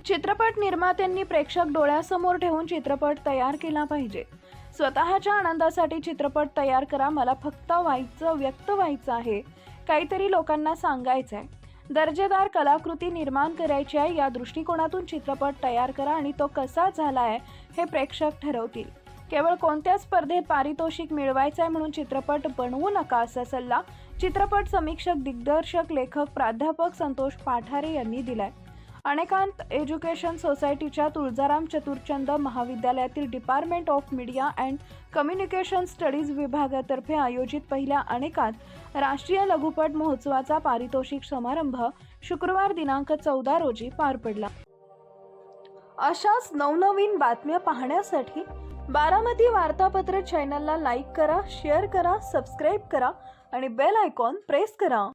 चित्रपट निर्मात्यांनी प्रेक्षक डोळ्यासमोर ठेवून चित्रपट तयार केला पाहिजे. स्वतःच्या आनंदासाठी चित्रपट तयार करा. मला फक्त व्यक्त व्हायचं आहे, काहीतरी लोकांना सांगायचं आहे. दर्जेदार कलाकृती निर्माण करायची आहे. या दृष्टिकोनातून चित्रपट तयार करा आणि तो कसा झाला आहे हे प्रेक्षक ठरवतील. केवळ कोणत्या स्पर्धेत पारितोषिक मिळवायचं आहे म्हणून चित्रपट बनवू नका, असा सल्ला चित्रपट समीक्षक, दिग्दर्शक, लेखक, प्राध्यापक संतोष पाठारे यांनी दिलाय. अनेकांत एज्युकेशन सोसायटीच्या तुळजाराम चतुरचंद महाविद्यालयातील department of media and communication studies विभागातर्फे आयोजित पहिल्या अनेकांत राष्ट्रीय लघुपट महोत्सवाचा पारितोषिक समारंभ शुक्रवार दिनांक 14 रोजी पार पडला. अशाच नवनवीन बातम्या पाहण्यासाठी बारामती वार्तापत्र चॅनलला लाईक करा, शेअर करा, सबस्क्राईब करा आणि बेल आयकॉन प्रेस करा.